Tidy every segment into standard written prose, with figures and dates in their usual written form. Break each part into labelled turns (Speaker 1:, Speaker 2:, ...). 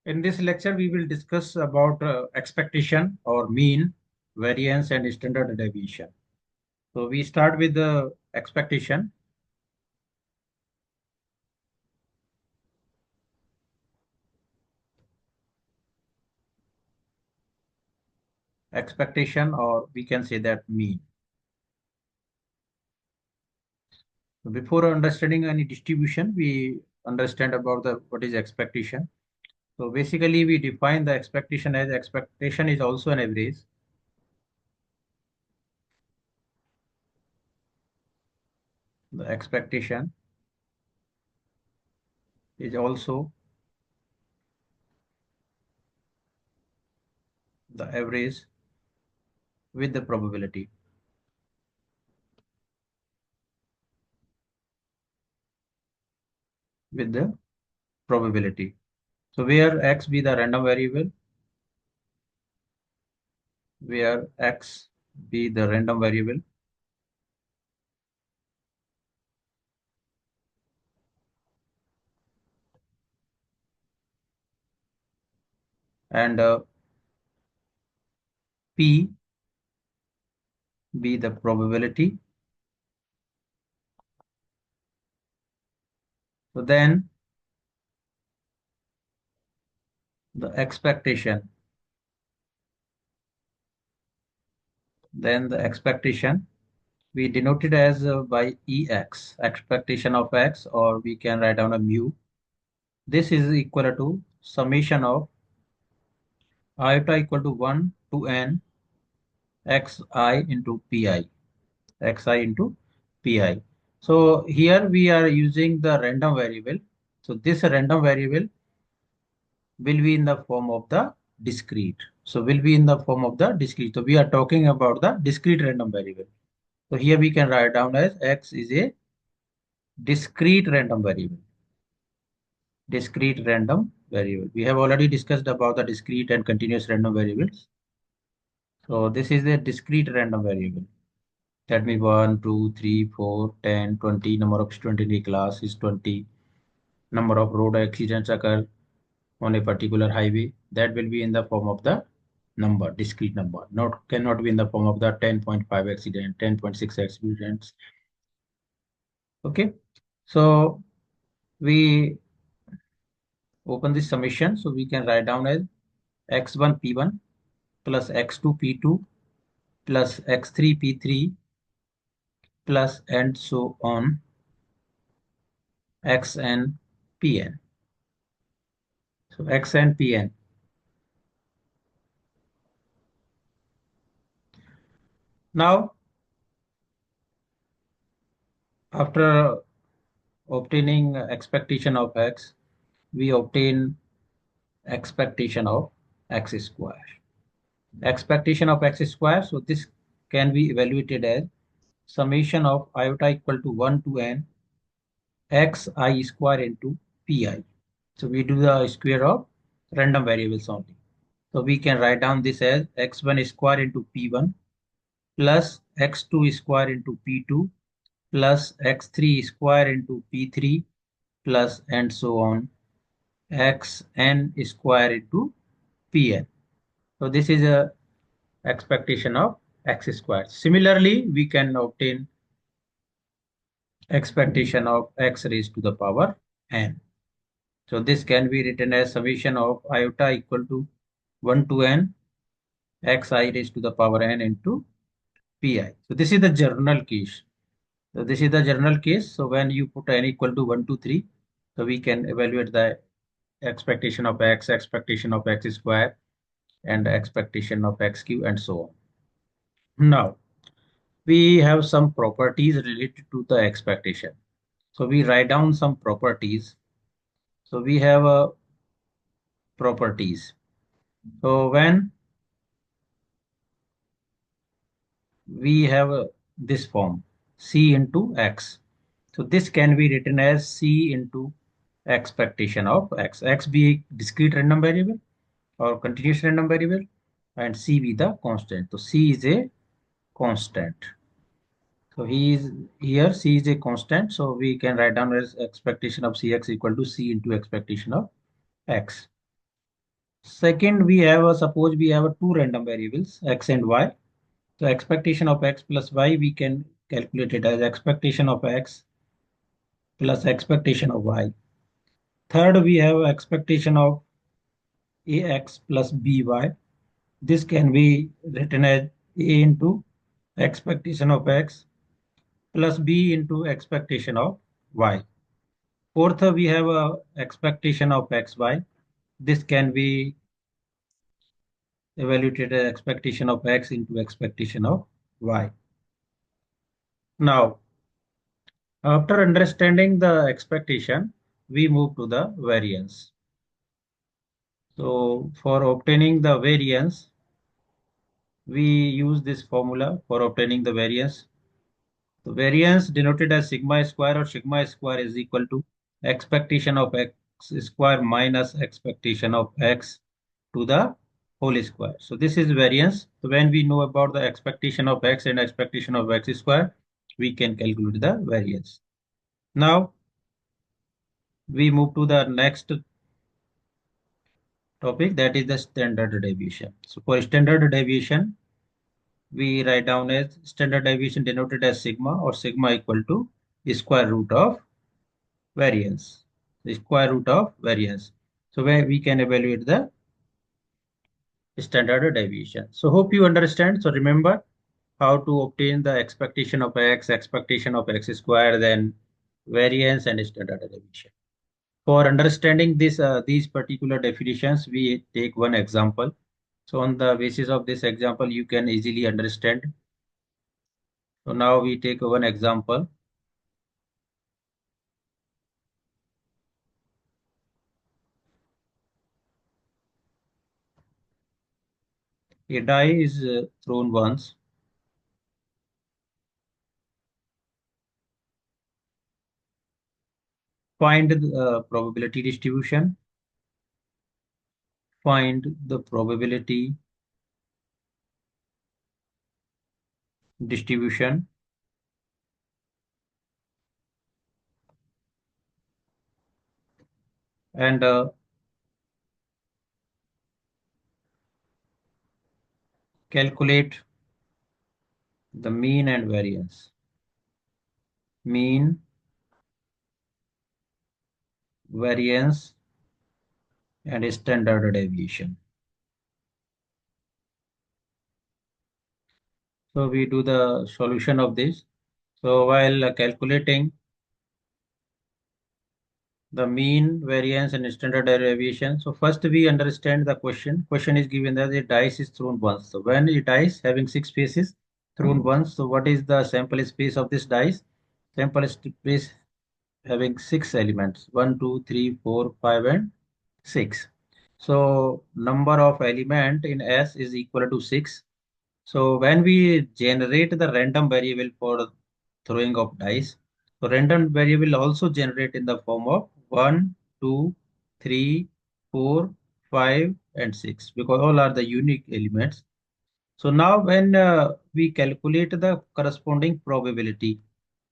Speaker 1: In this lecture, we will discuss about expectation or mean, variance, and standard deviation. So we start with the expectation. Expectation, or we can say that mean. Before understanding any distribution, we understand about the what is expectation. So basically, we define the expectation as expectation is also an average. The expectation is also the average with the probability. With the probability. So where x be the random variable, where x be the random variable, and p be the probability. So then the expectation, we denote it as by ex, expectation of x, or we can write down a mu. This is equal to summation of iota equal to 1 to n xi into pi, xi into pi. So here we are using the random variable. So this random variable will be in the form of the discrete. So will be in the form of the discrete. So we are talking about the discrete random variable. So here we can write down as x is a discrete random variable. Discrete random variable. We have already discussed about the discrete and continuous random variables. So this is a discrete random variable. That means 1, 2, 3, 4, 10, 20. Number of students in the class is 20. Number of road accidents occur on a particular highway. That will be in the form of the number, discrete number. Not cannot be in the form of the 10.5 accident, 10.6 accidents. Okay. So we open this summation. So we can write down as x1 p1 plus x2 p2 plus x3 p3 plus and so on xn pn. So xn pn. Now, after obtaining expectation of x, we obtain expectation of x square. Expectation of x square, so this can be evaluated as summation of iota equal to 1 to n xi square into pi. So we do the square of random variables only. So we can write down this as x1 square into p1 plus x2 square into p2 plus x3 square into p3 plus and so on xn square into pn. So this is a expectation of x squared. Similarly, we can obtain expectation of x raised to the power n. So this can be written as summation of iota equal to 1 to n xi raised to the power n into pi. So this is the general case. So this is the general case. So when you put n equal to 1 to 3, so we can evaluate the expectation of x, expectation of x square, and expectation of x cube, and so on. Now, we have some properties related to the expectation. So we write down some properties. So we have properties. So when we have this form c into x, so this can be written as c into expectation of x. X be a discrete random variable or continuous random variable, and c be the constant. So c is a constant. So he is here, c is a constant. So we can write down as expectation of cx equal to c into expectation of x. Second, we have a suppose we have a two random variables x and y. So expectation of x plus y we can calculate it as expectation of x plus expectation of y. Third, we have expectation of ax plus by. This can be written as a into expectation of x plus b into expectation of y. Fourth, we have a expectation of xy. This can be evaluated as expectation of x into expectation of y. Now, after understanding the expectation, we move to the variance. So, for obtaining the variance, we use this formula for obtaining the variance. The variance denoted as sigma square or sigma square is equal to expectation of x square minus expectation of x to the whole square. So this is variance. So when we know about the expectation of x and expectation of x square, we can calculate the variance. Now we move to the next topic, that is the standard deviation. So for standard deviation, we write down as standard deviation denoted as sigma or sigma equal to square root of variance, the square root of variance. So where we can evaluate the standard deviation. So hope you understand. So remember how to obtain the expectation of x square, then variance and standard deviation. For understanding this, these particular definitions, we take one example. So on the basis of this example, you can easily understand. So now we take one example. A die is thrown once. Find the probability distribution. Find the probability distribution and calculate the mean and variance. Mean, variance, and standard deviation. So we do the solution of this. So while calculating the mean, variance, and standard deviation, so first we understand the question. Question is given that the dice is thrown once. So when a dice having six faces thrown once, so what is the sample space of this dice? Sample space having six elements, 1, 2, 3, 4, 5, and 6. So number of element in S is equal to 6. So when we generate the random variable for throwing of dice, so random variable also generate in the form of 1, 2, 3, 4, 5, and 6 because all are the unique elements. So now when we calculate the corresponding probability,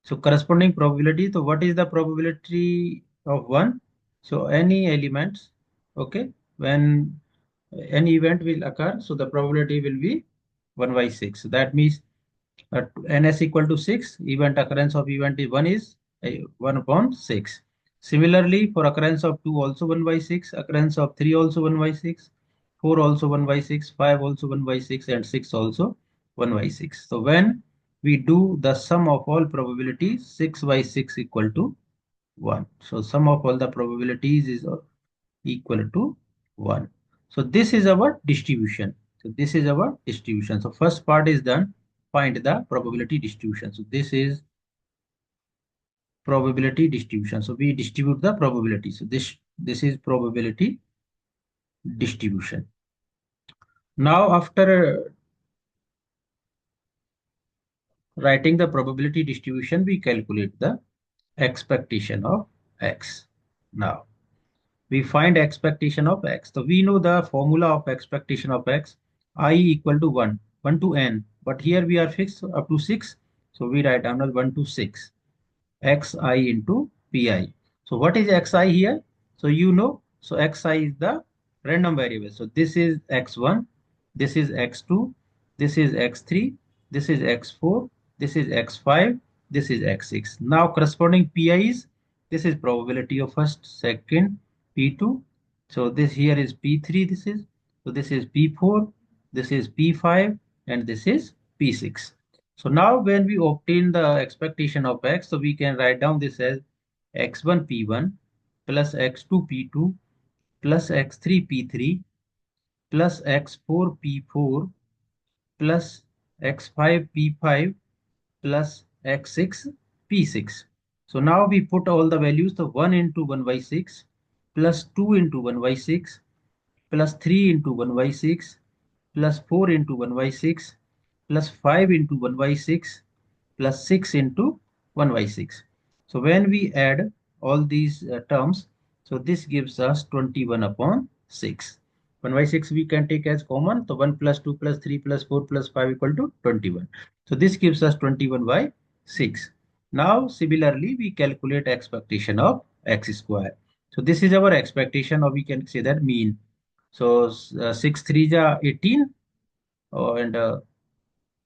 Speaker 1: so corresponding probability, so what is the probability of one? So any elements, okay, when any event will occur, so the probability will be 1 by 6. So that means ns equal to 6, event occurrence of event is 1 is 1 upon 6. Similarly, for occurrence of 2 also 1 by 6, occurrence of 3 also 1 by 6, 4 also 1 by 6, 5 also 1 by 6, and 6 also 1 by 6. So when we do the sum of all probabilities, 6 by 6 equal to 1. So sum of all the probabilities is equal to 1. So this is our distribution. So this is our distribution. So first part is done. Find the probability distribution. So this is probability distribution. So we distribute the probability. So this is probability distribution. Now after writing the probability distribution, we calculate the expectation of x. Now we find expectation of x. So we know the formula of expectation of x, I equal to 1, 1 to n. But here we are fixed up to 6. So we write down as 1 to 6, xi into pi. So what is xi here? So you know, so xi is the random variables. So this is x1, this is x2, this is x3, this is x4, this is x5, this is x6. Now corresponding pi is, this is probability of first, second, p2. So this here is p3, this is, so this is p4, this is p5, and this is p6. So now when we obtain the expectation of x, so we can write down this as x1 p1 plus x2 p2 plus x3 p3 plus x4 p4 plus x5 p5 plus x6 p6. So now we put all the values, the 1 into 1 by 6 plus 2 into 1 by 6 plus 3 into 1 by 6 plus 4 into 1 by 6 plus 5 into 1 by 6 plus 6 into 1 by 6. So when we add all these terms, so this gives us 21 upon 6. 1 by 6 we can take as common. So 1 plus 2 plus 3 plus 4 plus 5 equal to 21. So this gives us 21 by 6. Now similarly we calculate expectation of x square. So this is our expectation, or we can say that mean. So 6 3 ja 18, and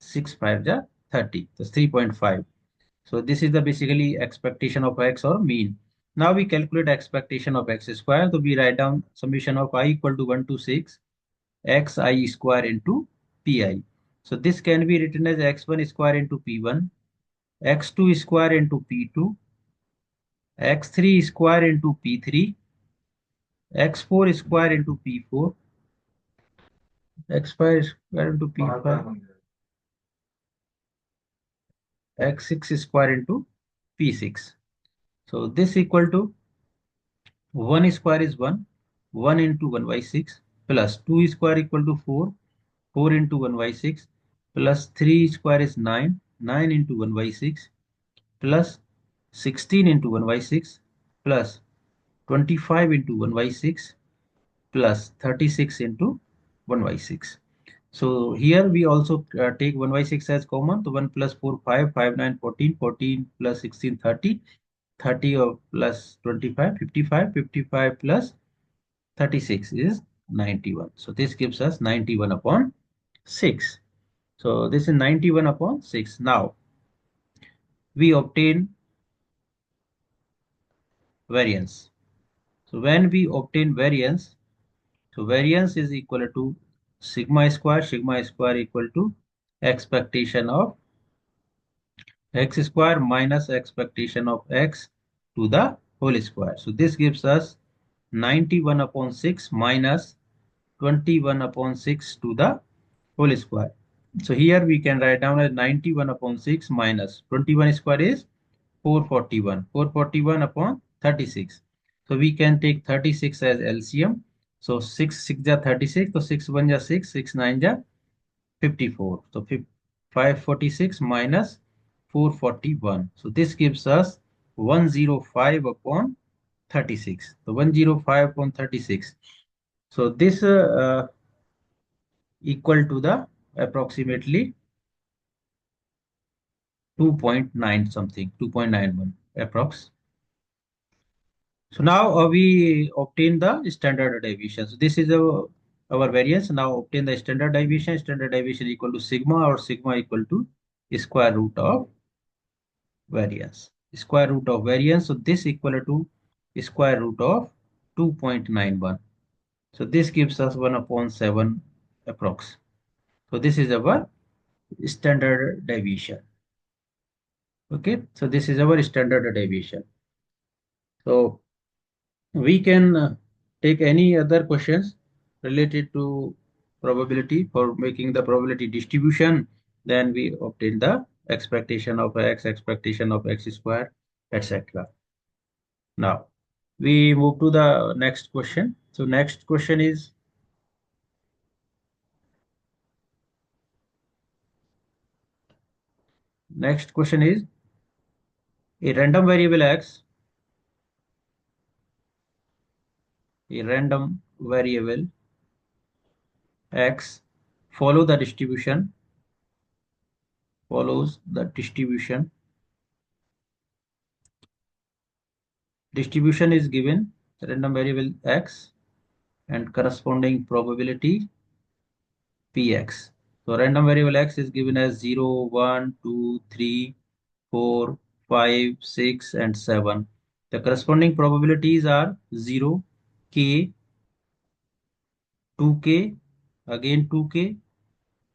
Speaker 1: 6 5 ja 30. That's 3.5. So this is the basically expectation of x or mean. Now we calculate expectation of x square. So we write down summation of I equal to 1 to 6 xi square into pi. So this can be written as x1 square into p1, x2 square into p2, x3 square into p3, x4 square into p4, x5 square into p5, x6 square into p6. So this equal to 1 square is 1, 1 into 1 by 6 plus 2 square equal to 4, 4 into 1 by 6 plus 3 square is 9, 9 into 1 by 6 plus 16 into 1 by 6 plus 25 into 1 by 6 plus 36 into 1 by 6. So here we also take 1 by 6 as common. So 1 plus 4, 5, 5, 9, 14, 14 plus 16, 30, 30 of plus 25, 55, 55 plus 36 is 91. So this gives us 91 upon 6. So this is 91 upon 6. Now we obtain variance. So when we obtain variance, so variance is equal to sigma square equal to expectation of x square minus expectation of x to the whole square. So this gives us 91 upon 6 minus 21 upon 6 to the whole square. So here we can write down as 91 upon 6 minus 21 square is 441. 441 upon 36. So we can take 36 as LCM. So 6 6 ja 36. So 6 1 ja 6, 6 9 ja 54. So 546 minus 441. So this gives us 105 upon 36. So 105 upon 36. So this equal to the approximately 2.9 something, 2.91 approx. So now we obtain the standard deviation. So this is our variance. Now obtain the standard deviation. Standard deviation equal to sigma, or sigma equal to square root of variance. Square root of variance. So this equal to square root of 2.91. So this gives us 1 upon 7 approx. So this is our standard deviation. Okay. So this is our standard deviation. So we can take any other questions related to probability for making the probability distribution. Then we obtain the expectation of x, expectation of x square, etc. Now we move to the next question. So next question is a random variable x, a random variable x follow the distribution, follows the distribution. Distribution is given, random variable x and corresponding probability px. So random variable x is given as 0, 1, 2, 3, 4, 5, 6, and 7. The corresponding probabilities are 0, k, 2k, again 2k,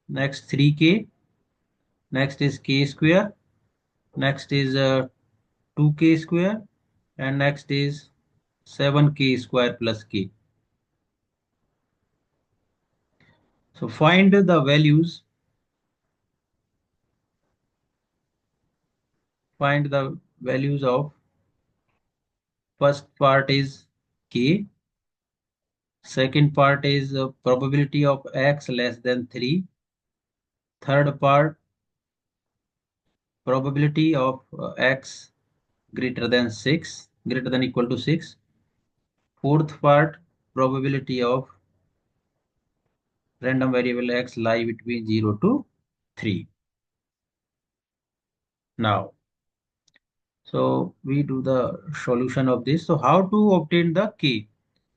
Speaker 1: next 3k, next is k square, next is 2k square, and next is 7k square plus k. So find the values of first part is k, second part is probability of x less than 3, third part probability of x greater than 6, greater than equal to 6, fourth part probability of random variable x lie between 0 to 3. Now, so we do the solution of this. So how to obtain the k?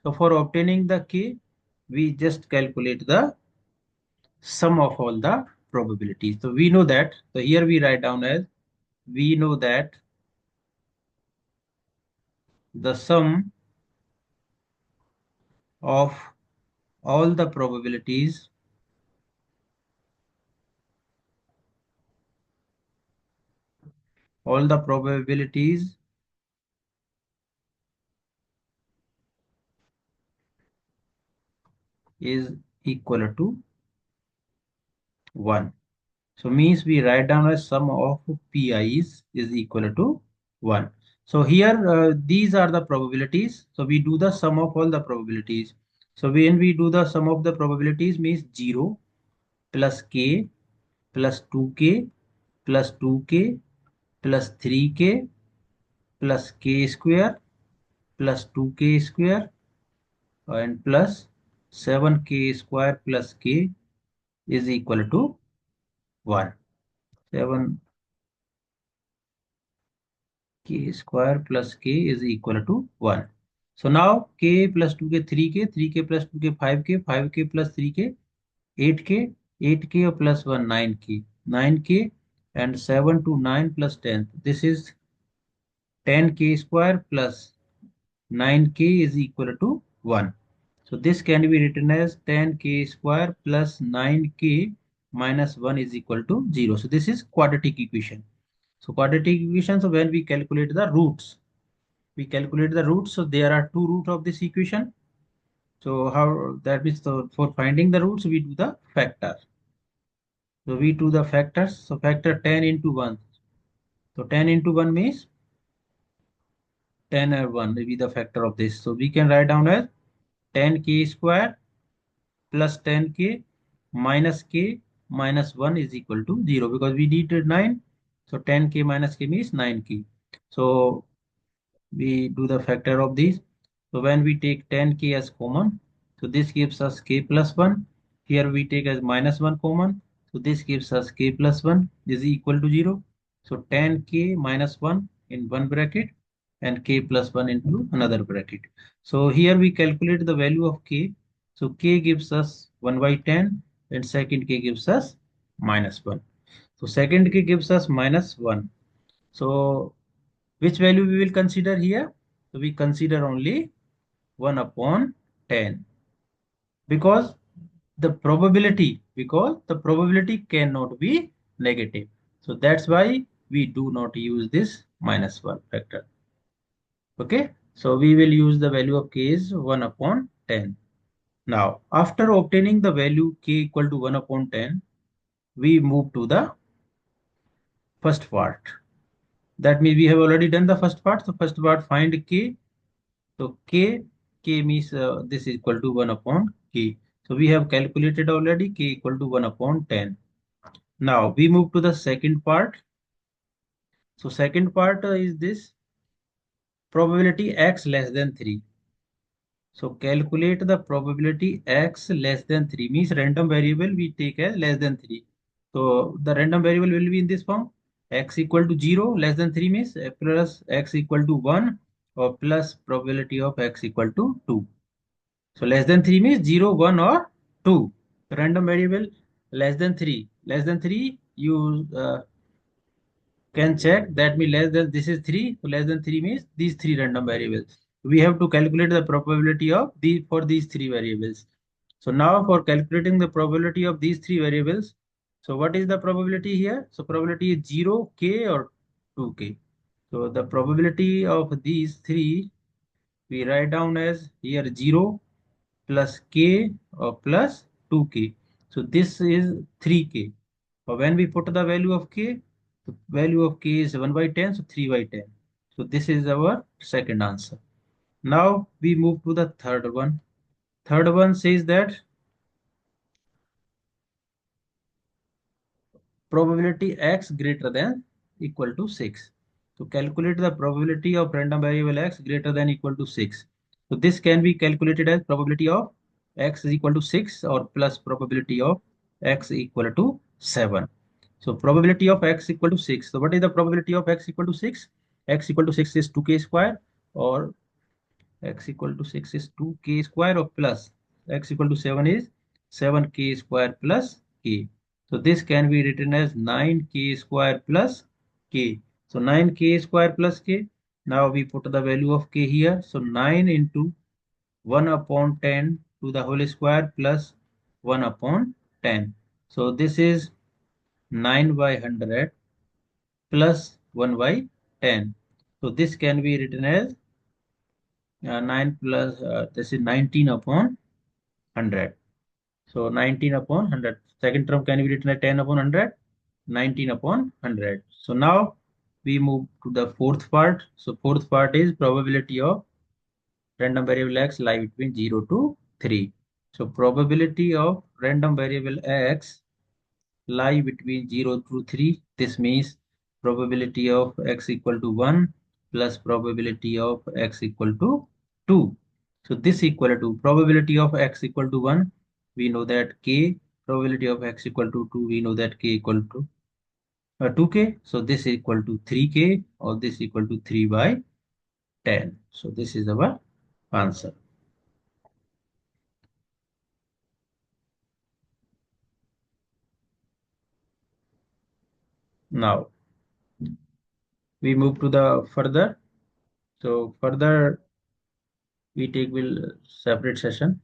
Speaker 1: So for obtaining the k, we just calculate the sum of all the probabilities. So we know that, so here we write down as, we know that the sum of all the probabilities all the probabilities is equal to 1. So means we write down as sum of pi's is equal to 1. So here these are the probabilities. So we do the sum of all the probabilities. So when we do the sum of the probabilities means 0 plus k plus 2k plus 2k plus 3k plus k square plus 2k square and plus 7k square plus k is equal to 1. 7k square plus k is equal to 1. So now k plus 2k 3k, 3k plus 2k 5k, 5k plus 3k 8k, 8k plus 1 9k, 9k and 7 to 9 plus 10. This is 10k square plus 9k is equal to 1. So this can be written as 10k square plus 9k minus 1 is equal to 0. So this is quadratic equation. So quadratic equation, so when we calculate the roots, so there are two roots of this equation. So how that means, so for finding the roots, we do the factor. So we do the factors. So factor 10 into 1. So 10 into 1 means 10 and 1 will be the factor of this. So we can write down as 10k square plus 10k minus k minus 1 is equal to 0 because we needed 9. So 10k minus k means 9k. So we do the factor of these. So when we take 10k as common, so this gives us k plus 1. Here we take as minus 1 common. So this gives us k plus 1 is equal to 0. So 10k minus 1 in one bracket and k plus 1 into another bracket. So here we calculate the value of k. So k gives us 1 by 10 and second k gives us minus 1. So second k gives us minus 1. So which value we will consider here? So we consider only 1 upon 10 because the probability cannot be negative. So that's why we do not use this minus 1 factor. Okay. So we will use the value of k is 1 upon 10. Now, after obtaining the value k equal to 1 upon 10, we move to the first part. That means we have already done the first part. So first part, find k. So k means this is equal to 1 upon k. So we have calculated already k equal to 1 upon 10. Now we move to the second part. So second part is this probability x less than 3. So calculate the probability x less than 3 means random variable we take as less than 3. So the random variable will be in this form, x equal to 0 less than 3 means plus x equal to 1 or plus probability of x equal to 2. So less than 3 means 0, 1 or 2. Random variable less than 3. Less than 3, you can check that means less than this is 3. So less than 3 means these three random variables. We have to calculate the probability of these three variables. So now for calculating the probability of these three variables, so what is the probability here? So probability is 0k or 2k. So the probability of these three we write down as here 0 plus k or plus 2k. So this is 3k. But when we put the value of k, the value of k is 1 by 10, so 3 by 10. So this is our second answer. Now we move to the third one. Third one says that probability x greater than equal to 6. So calculate the probability of random variable x greater than equal to 6. So this can be calculated as probability of x is equal to 6 or plus probability of x equal to 7. So probability of x equal to 6. So what is the probability of x equal to 6? X equal to 6 is 2k square, or x equal to 6 is 2k square, or plus x equal to 7 is 7k square plus k. So this can be written as 9k square plus k. So 9k square plus k. Now we put the value of k here. So 9 into 1 upon 10 to the whole square plus 1 upon 10. So this is 9 by 100 plus 1 by 10. So this can be written as 9 plus this is 19 upon 100. So 19 upon 100. Second term can be written as 10 upon 100, 19 upon 100. So now we move to the fourth part. So fourth part is probability of random variable x lie between 0 to 3. So probability of random variable x lie between 0 to 3. This means probability of x equal to 1 plus probability of x equal to 2. So this equal to probability of x equal to 1, we know that k, probability of x equal to 2, we know that k equal to 2k. So this equal to 3k, or this equal to 3 by 10. So this is our answer. Now we move to the further. So further we take will separate session.